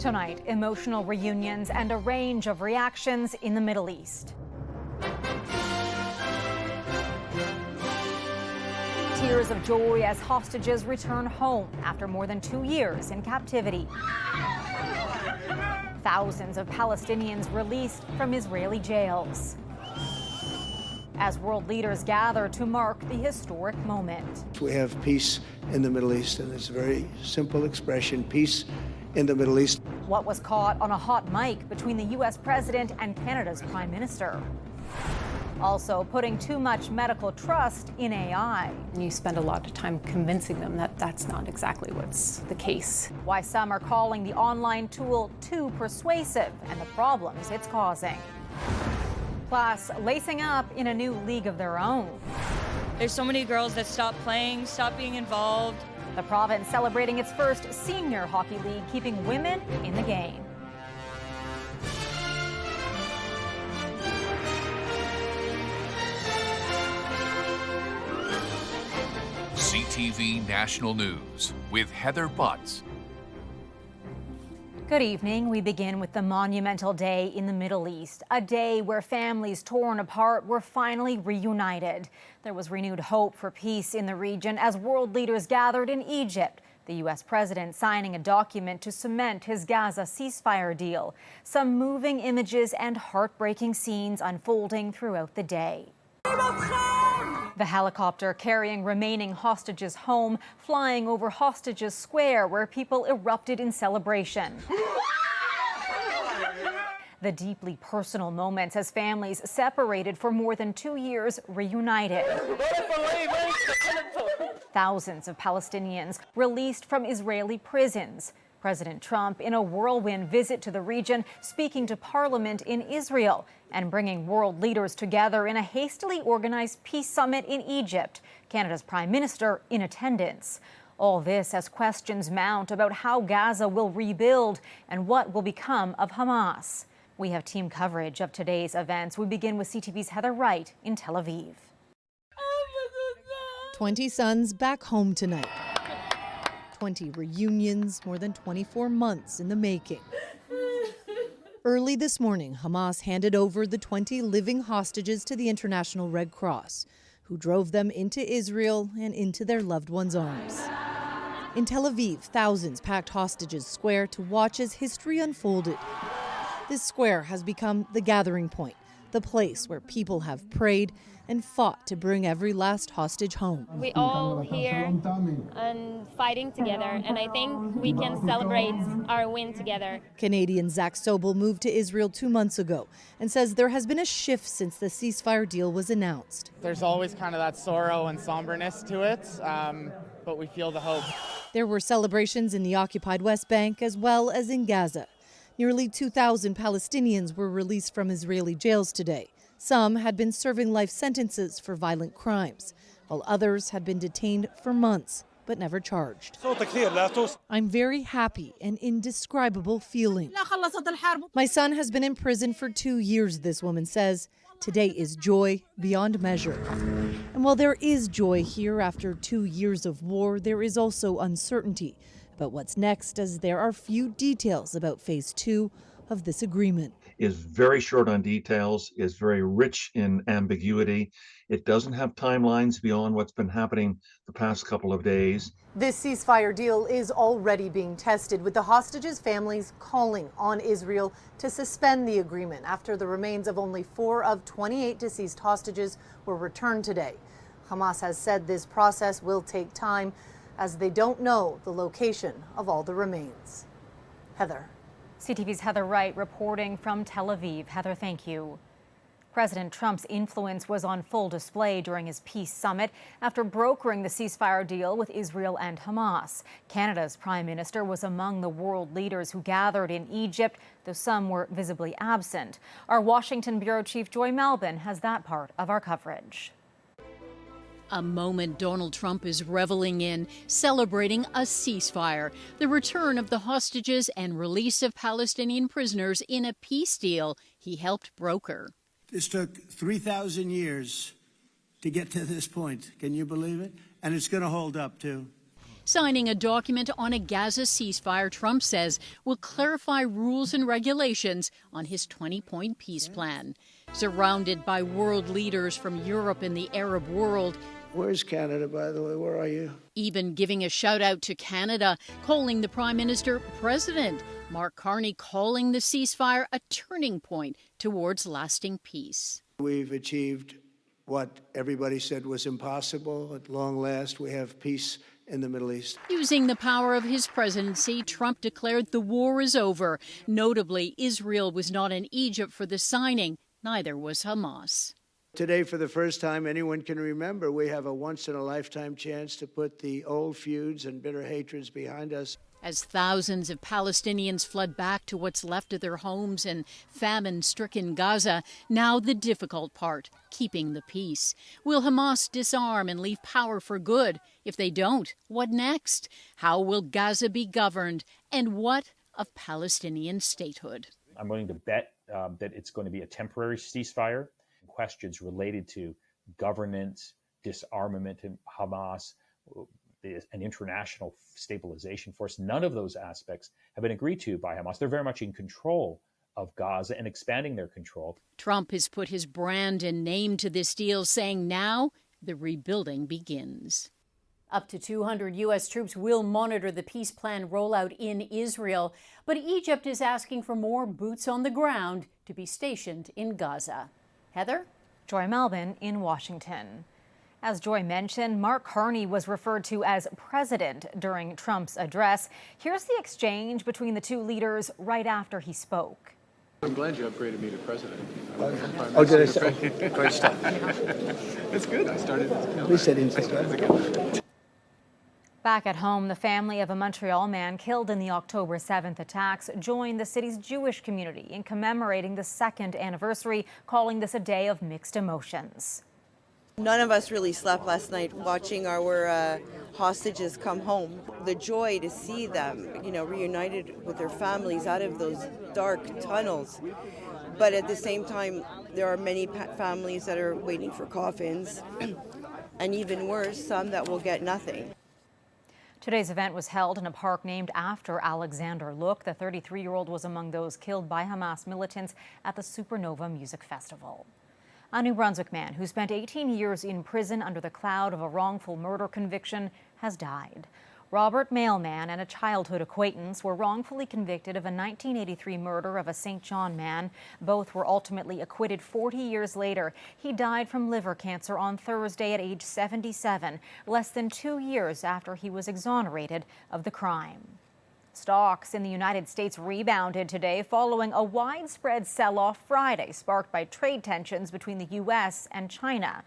Tonight, emotional reunions and a range of reactions in the Middle East. Tears of joy as hostages return home after more than 2 years in captivity. Thousands of Palestinians released from Israeli jails. As world leaders gather to mark the historic moment. We have peace in the Middle East, and it's a very simple expression, peace in the Middle East. What was caught on a hot mic between the U.S. president and Canada's prime minister. Also putting too much medical trust in AI. You spend a lot of time convincing them that that's not exactly what's the case. Why some are calling the online tool too persuasive and the problems it's causing. Plus, lacing up in a new league of their own. There's so many girls that stop playing, stop being involved. The province celebrating its first senior hockey league, keeping women in the game. CTV National News with Heather Butts. Good evening. We begin with the monumental day in the Middle East, a day where families torn apart were finally reunited. There was renewed hope for peace in the region as world leaders gathered in Egypt, the U.S. president signing a document to cement his Gaza ceasefire deal. Some moving images and heartbreaking scenes unfolding throughout the day. The helicopter carrying remaining hostages home, flying over Hostages Square, where people erupted in celebration. The deeply personal moments as families separated for more than 2 years reunited. Thousands of Palestinians released from Israeli prisons. President Trump in a whirlwind visit to the region, speaking to Parliament in Israel and bringing world leaders together in a hastily organized peace summit in Egypt. Canada's prime minister in attendance. All this as questions mount about how Gaza will rebuild and what will become of Hamas. We have team coverage of today's events. We begin with CTV's Heather Wright in Tel Aviv. 20 sons back home tonight. 20 reunions, more than 24 months in the making. Early this morning, Hamas handed over the 20 living hostages to the International Red Cross, who drove them into Israel and into their loved ones' arms. In Tel Aviv, thousands packed Hostages Square to watch as history unfolded. This square has become the gathering point, the place where people have prayed and fought to bring every last hostage home. We all here and fighting together, and I think we can celebrate our win together. Canadian Zach Sobel moved to Israel 2 months ago and says there has been a shift since the ceasefire deal was announced. There's always kind of that sorrow and somberness to it, but we feel the hope. There were celebrations in the occupied West Bank as well as in Gaza. Nearly 2,000 Palestinians were released from Israeli jails today. Some had been serving life sentences for violent crimes, while others had been detained for months but never charged. I'm very happy, an indescribable feeling. My son has been in prison for 2 years, this woman says. Today is joy beyond measure. And while there is joy here after 2 years of war, there is also uncertainty about what's next, as there are few details about phase 2 of this agreement. Is very short on details, is very rich in ambiguity. It doesn't have timelines beyond what's been happening the past couple of days. This ceasefire deal is already being tested, with the hostages' families calling on Israel to suspend the agreement after the remains of only 4 of 28 deceased hostages were returned today. Hamas has said this process will take time, as they don't know the location of all the remains. Heather. CTV's Heather Wright reporting from Tel Aviv. Heather, thank you. President Trump's influence was on full display during his peace summit after brokering the ceasefire deal with Israel and Hamas. Canada's prime minister was among the world leaders who gathered in Egypt, though some were visibly absent. Our Washington bureau chief Joy Malbin has that part of our coverage. A moment Donald Trump is reveling in, celebrating a ceasefire, the return of the hostages and release of Palestinian prisoners in a peace deal he helped broker. This took 3,000 years to get to this point. Can you believe it? And it's going to hold up, too. signing a document on a Gaza ceasefire Trump says will clarify rules and regulations on his 20-point peace plan. Surrounded by world leaders from Europe and the Arab world, Where's Canada, by the way? Where are you? even giving a shout out to Canada, calling the Prime Minister president. Mark Carney calling the ceasefire a turning point towards lasting peace. We've achieved what everybody said was impossible. At long last, we have peace in the Middle East. Using the power of his presidency, Trump declared the war is over. Notably, Israel was not in Egypt for the signing. Neither was Hamas. Today, for the first time anyone can remember, we have a once-in-a-lifetime chance to put the old feuds and bitter hatreds behind us. As thousands of Palestinians flood back to what's left of their homes in famine-stricken Gaza, now the difficult part, keeping the peace. Will Hamas disarm and leave power for good? If they don't, what next? How will Gaza be governed? And what of Palestinian statehood? I'm willing to bet that it's going to be a temporary ceasefire. Questions related to governance, disarmament in Hamas, an international stabilization force. None of those aspects have been agreed to by Hamas. They're very much in control of Gaza and expanding their control. Trump has put his brand and name to this deal, saying now the rebuilding begins. Up to 200 U.S. troops will monitor the peace plan rollout in Israel, but Egypt is asking for more boots on the ground to be stationed in Gaza. Heather? Joy Melvin in Washington. As Joy mentioned, Mark Carney was referred to as president during Trump's address. Here's the exchange between the two leaders right after he spoke. I'm glad you upgraded me to president. Oh, did I say? Great stuff. It's good. I started. Please sit in. Back at home, the family of a Montreal man killed in the October 7th attacks joined the city's Jewish community in commemorating the second anniversary, calling this a day of mixed emotions. None of us really slept last night watching our hostages come home. The joy to see them, reunited with their families out of those dark tunnels. But at the same time, there are many families that are waiting for coffins, and even worse, some that will get nothing. Today's event was held in a park named after Alexander Look. The 33-year-old was among those killed by Hamas militants at the Supernova Music Festival. A New Brunswick man who spent 18 years in prison under the cloud of a wrongful murder conviction has died. Robert Mailman and a childhood acquaintance were wrongfully convicted of a 1983 murder of a St. John man. Both were ultimately acquitted 40 years later. He died from liver cancer on Thursday at age 77, less than 2 years after he was exonerated of the crime. Stocks in the United States rebounded today following a widespread sell-off Friday, sparked by trade tensions between the U.S. and China.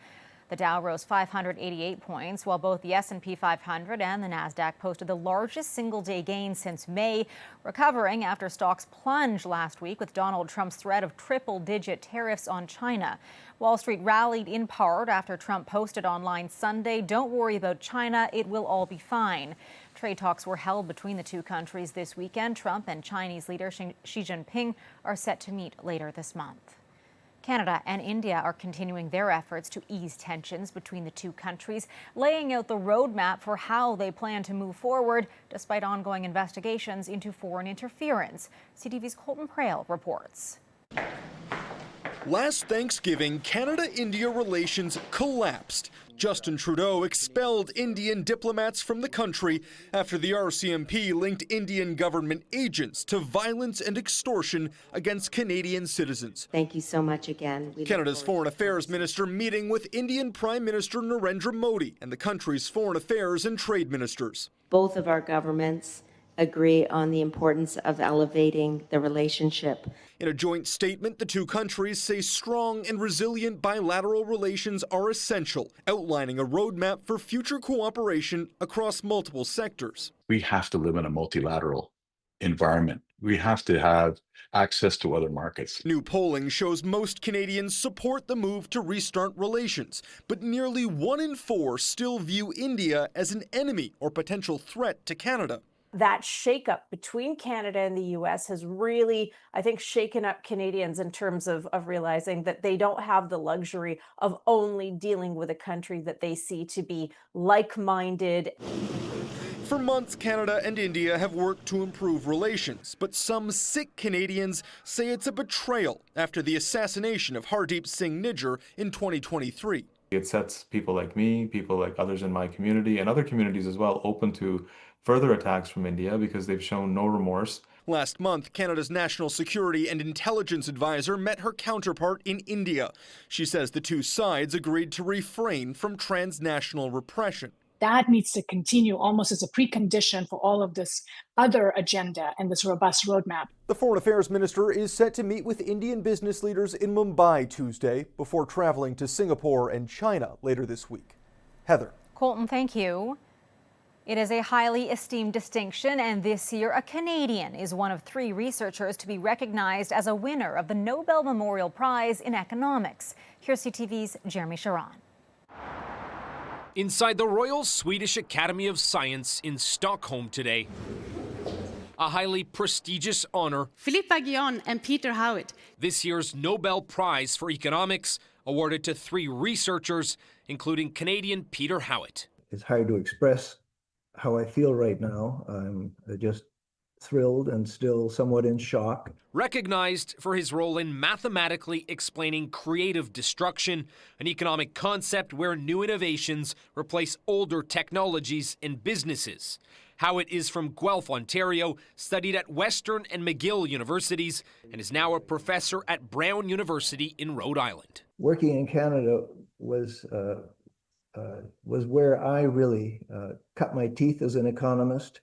The Dow rose 588 points, while both the S&P 500 and the Nasdaq posted the largest single-day gain since May, recovering after stocks plunged last week with Donald Trump's threat of triple-digit tariffs on China. Wall Street rallied in part after Trump posted online Sunday, "Don't worry about China, it will all be fine." Trade talks were held between the two countries this weekend. Trump and Chinese leader Xi Jinping are set to meet later this month. Canada and India are continuing their efforts to ease tensions between the two countries, laying out the roadmap for how they plan to move forward despite ongoing investigations into foreign interference. CTV's Colton Prale reports. Last Thanksgiving, Canada-India relations collapsed. Justin Trudeau expelled Indian diplomats from the country after the RCMP linked Indian government agents to violence and extortion against Canadian citizens. Thank you so much again. Canada's Foreign Affairs Minister meeting with Indian Prime Minister Narendra Modi and the country's foreign affairs and trade ministers. Both of our governments agree on the importance of elevating the relationship. In a joint statement, the two countries say strong and resilient bilateral relations are essential, outlining a roadmap for future cooperation across multiple sectors. We have to live in a multilateral environment. We have to have access to other markets. New polling shows most Canadians support the move to restart relations, but nearly 1 in 4 still view India as an enemy or potential threat to Canada. That shakeup between Canada and the U.S. has really, I think, shaken up Canadians in terms of realizing that they don't have the luxury of only dealing with a country that they see to be like-minded. For months, Canada and India have worked to improve relations, but some Sikh Canadians say it's a betrayal after the assassination of Hardeep Singh Nijjar in 2023. It sets people like me, people like others in my community, and other communities as well, open to further attacks from India because they've shown no remorse. Last month, Canada's National Security and Intelligence Advisor met her counterpart in India. She says the two sides agreed to refrain from transnational repression. That needs to continue almost as a precondition for all of this other agenda and this robust roadmap. The Foreign Affairs Minister is set to meet with Indian business leaders in Mumbai Tuesday before traveling to Singapore and China later this week. Heather. Colton, thank you. It is a highly esteemed distinction, and this year a Canadian is one of 3 researchers to be recognized as a winner of the Nobel Memorial Prize in Economics. Here's CTV's Jeremy Sharon. Inside the Royal Swedish Academy of Science in Stockholm today, a highly prestigious honor. Philippa Guion and Peter Howitt. This year's Nobel Prize for Economics, awarded to 3 researchers, including Canadian Peter Howitt. It's hard to express how I feel right now. I'm just thrilled and still somewhat in shock. Recognized for his role in mathematically explaining creative destruction, an economic concept where new innovations replace older technologies and businesses. Howitt is from Guelph, Ontario, studied at Western and McGill universities, and is now a professor at Brown University in Rhode Island. Working in Canada was where I really cut my teeth as an economist.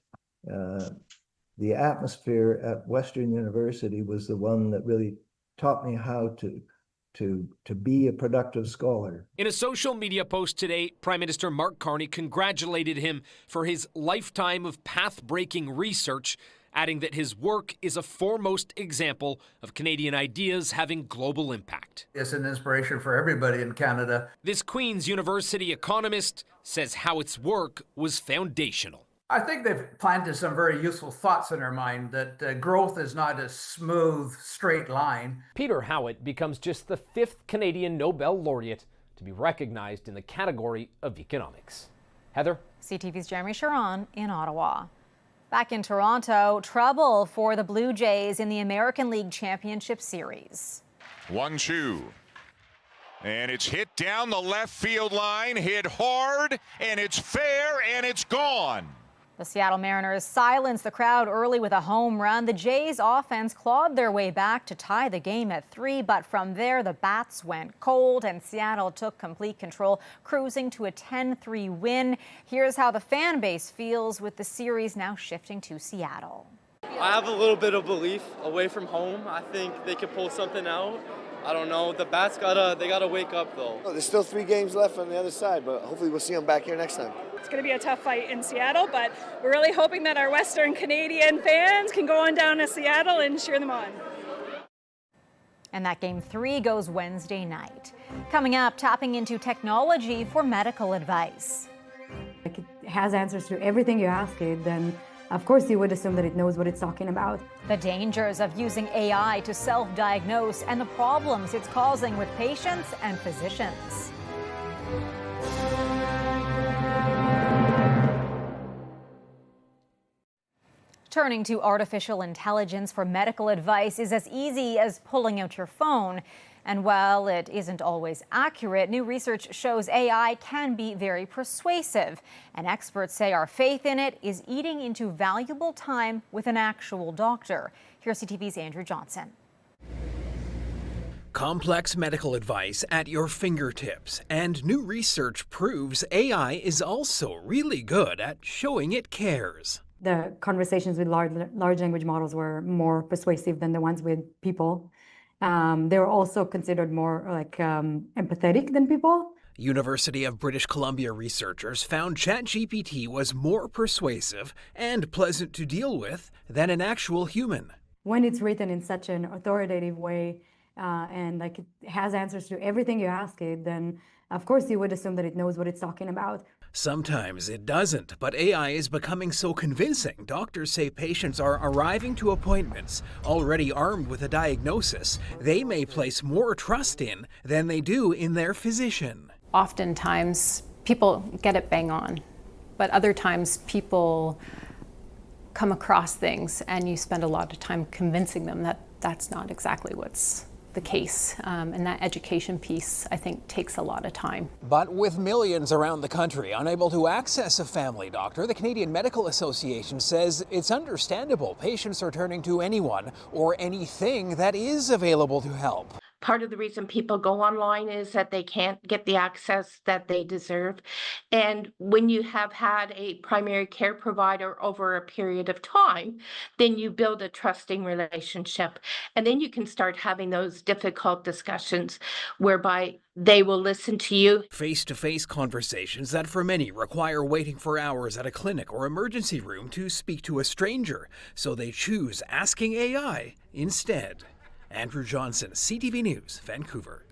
The atmosphere at Western University was the one that really taught me how to be a productive scholar. In a social media post today, Prime Minister Mark Carney congratulated him for his lifetime of path-breaking research, adding that his work is a foremost example of Canadian ideas having global impact. It's an inspiration for everybody in Canada. This Queen's University economist says Howitt's work was foundational. I think they've planted some very useful thoughts in our mind that growth is not a smooth, straight line. Peter Howitt becomes just the 5th Canadian Nobel laureate to be recognized in the category of economics. Heather? CTV's Jeremy Sharon in Ottawa. Back in Toronto, trouble for the Blue Jays in the American League Championship Series. 1-2. And it's hit down the left field line, hit hard, and it's fair, and it's gone. The Seattle Mariners silenced the crowd early with a home run. The Jays offense clawed their way back to tie the game at 3, but from there the bats went cold and Seattle took complete control, cruising to a 10-3 win. Here's how the fan base feels with the series now shifting to Seattle. I have a little bit of belief away from home. I think they could pull something out. I don't know. The bats gotta wake up though. Oh, there's still 3 games left on the other side, but hopefully we'll see them back here next time. It's going to be a tough fight in Seattle, but we're really hoping that our Western Canadian fans can go on down to Seattle and cheer them on. And that game 3 goes Wednesday night. Coming up, tapping into technology for medical advice. It has answers to everything you ask it, then of course you would assume that it knows what it's talking about. The dangers of using AI to self-diagnose and the problems it's causing with patients and physicians. Turning to artificial intelligence for medical advice is as easy as pulling out your phone. And while it isn't always accurate, new research shows AI can be very persuasive. And experts say our faith in it is eating into valuable time with an actual doctor. Here's CTV's Andrew Johnson. Complex medical advice at your fingertips. And new research proves AI is also really good at showing it cares. The conversations with large language models were more persuasive than the ones with people. They were also considered more empathetic than people. University of British Columbia researchers found ChatGPT was more persuasive and pleasant to deal with than an actual human. When it's written in such an authoritative way and it has answers to everything you ask it, then of course you would assume that it knows what it's talking about. Sometimes it doesn't, but AI is becoming so convincing. Doctors say patients are arriving to appointments already armed with a diagnosis they may place more trust in than they do in their physician. Oftentimes, people get it bang on. But other times people come across things and you spend a lot of time convincing them that that's not exactly what's the case. And that education piece, I think, takes a lot of time. But with millions around the country unable to access a family doctor, the Canadian Medical Association says it's understandable patients are turning to anyone or anything that is available to help. Part of the reason people go online is that they can't get the access that they deserve. And when you have had a primary care provider over a period of time, then you build a trusting relationship. And then you can start having those difficult discussions whereby they will listen to you. Face-to-face conversations that for many require waiting for hours at a clinic or emergency room to speak to a stranger. So they choose asking AI instead. Andrew Johnson, CTV News, Vancouver.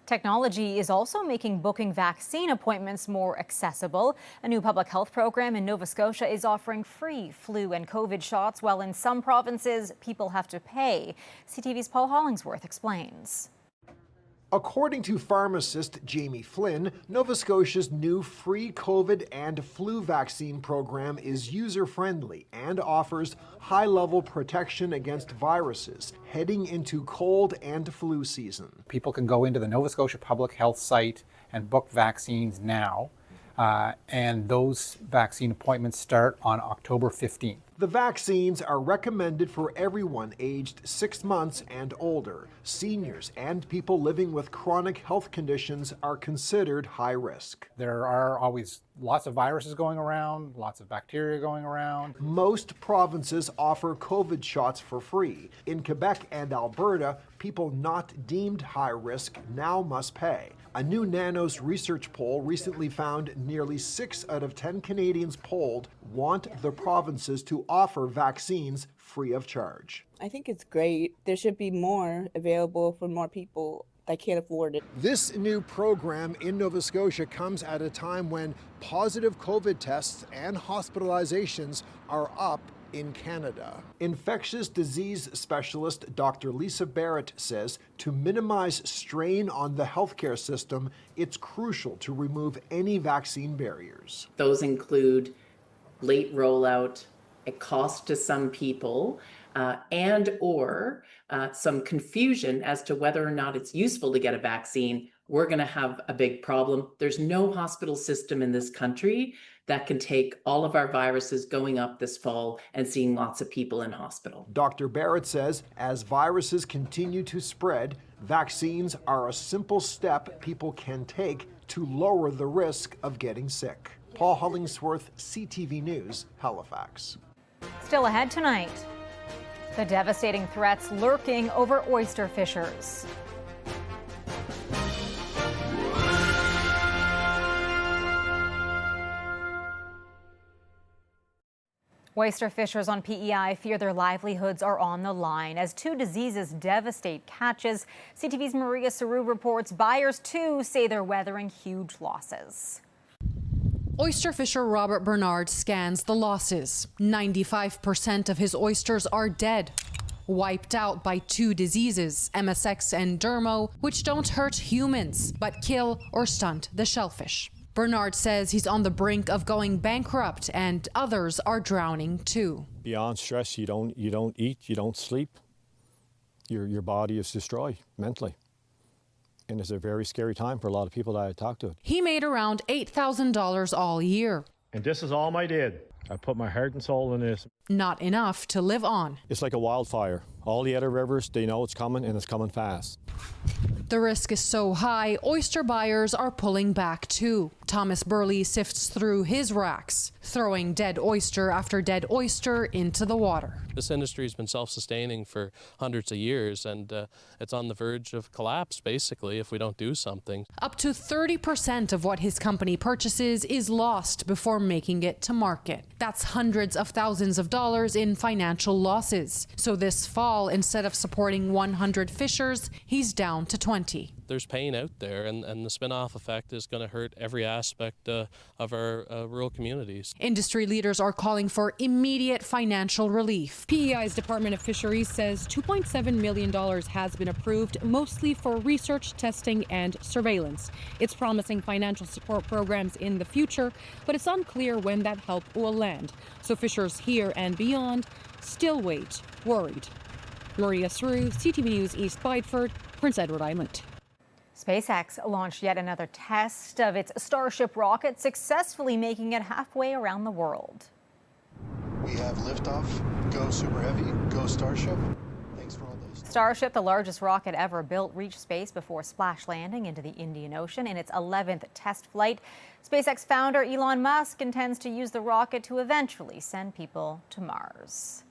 Technology is also making booking vaccine appointments more accessible. A new public health program in Nova Scotia is offering free flu and COVID shots, while in some provinces, people have to pay. CTV's Paul Hollingsworth explains. According to pharmacist Jamie Flynn, Nova Scotia's new free COVID and flu vaccine program is user-friendly and offers high-level protection against viruses heading into cold and flu season. People can go into the Nova Scotia Public Health site and book vaccines now, and those vaccine appointments start on October 15th. The vaccines are recommended for everyone aged 6 months and older. Seniors and people living with chronic health conditions are considered high risk. There are always lots of viruses going around, lots of bacteria going around. Most provinces offer COVID shots for free. In Quebec and Alberta, people not deemed high risk now must pay. A new Nanos research poll recently found nearly 6 out of 10 Canadians polled want the provinces to offer vaccines free of charge. I think it's great. There should be more available for more people that can't afford it. This new program in Nova Scotia comes at a time when positive COVID tests and hospitalizations are up in Canada. Infectious disease specialist Dr. Lisa Barrett says to minimize strain on the healthcare system, it's crucial to remove any vaccine barriers. Those include late rollout, a cost to some people, and or some confusion as to whether or not it's useful to get a vaccine. We're going to have a big problem. There's no hospital system in this country that can take all of our viruses going up this fall and seeing lots of people in hospital. Dr. Barrett says as viruses continue to spread, vaccines are a simple step people can take to lower the risk of getting sick. Paul Hollingsworth, CTV News, Halifax. Still ahead tonight, the devastating threats lurking over oyster fishers. Oyster fishers on PEI fear their livelihoods are on the line as 2 diseases devastate catches. CTV's Maria Saru reports buyers, too, say they're weathering huge losses. Oyster fisher Robert Bernard scans the losses. 95% of his oysters are dead, wiped out by 2 diseases, MSX and dermo, which don't hurt humans, but kill or stunt the shellfish. Bernard says he's on the brink of going bankrupt and others are drowning too. Beyond stress, you don't eat, you don't sleep. Your body is destroyed mentally. And it's a very scary time for a lot of people that I talk to. He made around $8,000 all year. And this is all I did. I put my heart and soul in this. Not enough to live on. It's like a wildfire. All the other rivers, they know it's coming and it's coming fast. The risk is so high, oyster buyers are pulling back too. Thomas Burley sifts through his racks, throwing dead oyster after dead oyster into the water. This industry has been self-sustaining for hundreds of years, and it's on the verge of collapse, basically, if we don't do something. Up to 30% of what his company purchases is lost before making it to market. That's hundreds of thousands of dollars in financial losses. So this fall, haul. Instead of supporting 100 fishers, he's down to 20. There's pain out there, and the spin-off effect is going to hurt every aspect of our rural communities. Industry leaders are calling for immediate financial relief. PEI's Department of Fisheries says $2.7 million has been approved, mostly for research, testing, and surveillance. It's promising financial support programs in the future, but it's unclear when that help will land. So fishers here and beyond still wait, worried. Maria Sru, CTV News, East Bideford, Prince Edward Island. SpaceX launched yet another test of its Starship rocket, successfully making it halfway around the world. We have liftoff. Go Super Heavy. Go Starship. Thanks for all those. Starship, the largest rocket ever built, reached space before splash landing into the Indian Ocean in its 11th test flight. SpaceX founder Elon Musk intends to use the rocket to eventually send people to Mars.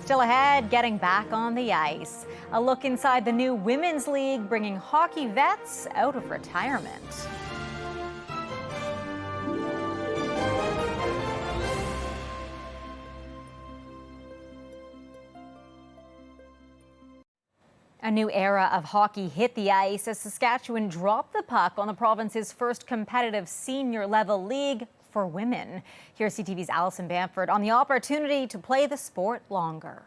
Still ahead, getting back on the ice. A look inside the new Women's League, bringing hockey vets out of retirement. A new era of hockey hit the ice as Saskatchewan dropped the puck on the province's first competitive senior-level league for women. Here's CTV's Allison Bamford on the opportunity to play the sport longer.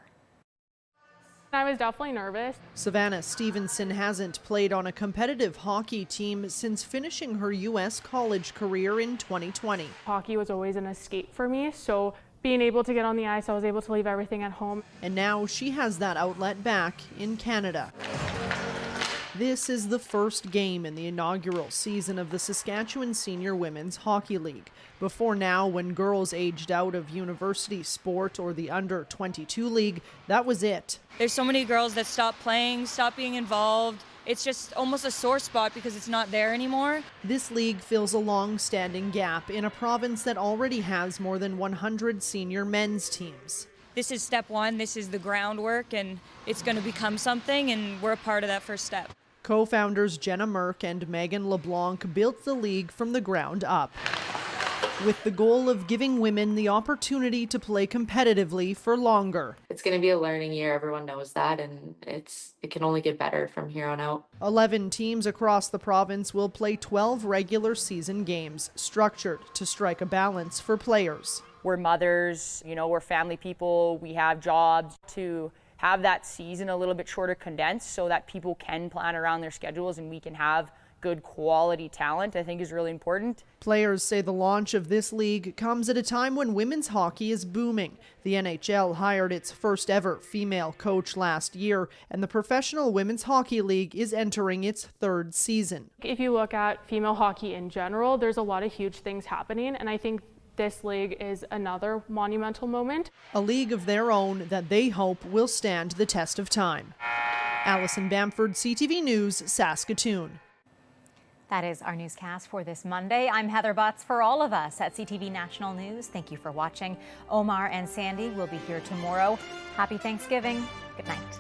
I was definitely nervous. Savannah Stevenson hasn't played on a competitive hockey team since finishing her U.S. college career in 2020. Hockey was always an escape for me, so being able to get on the ice, I was able to leave everything at home. And now she has that outlet back in Canada. This is the first game in the inaugural season of the Saskatchewan Senior Women's Hockey League. Before now, when girls aged out of university sport or the under-22 league, that was it. There's so many girls that stop playing, stop being involved. It's just almost a sore spot because it's not there anymore. This league fills a long-standing gap in a province that already has more than 100 senior men's teams. This is step one, this is the groundwork, and it's going to become something, and we're a part of that first step. Co-founders Jenna Merck and Megan LeBlanc built the league from the ground up, with the goal of giving women the opportunity to play competitively for longer. It's going to be a learning year, everyone knows that, and it can only get better from here on out. 11 teams across the province will play 12 regular season games, structured to strike a balance for players. We're mothers, we're family people, we have jobs. To have that season a little bit shorter condensed so that people can plan around their schedules and we can have good quality talent, I think is really important. Players say the launch of this league comes at a time when women's hockey is booming. The NHL hired its first ever female coach last year, and the Professional Women's Hockey League is entering its third season. If you look at female hockey in general, there's a lot of huge things happening, and I think this league is another monumental moment. A league of their own that they hope will stand the test of time. Allison Bamford, CTV News, Saskatoon. That is our newscast for this Monday. I'm Heather Butts. For all of us at CTV National News, thank you for watching. Omar and Sandy will be here tomorrow. Happy Thanksgiving. Good night.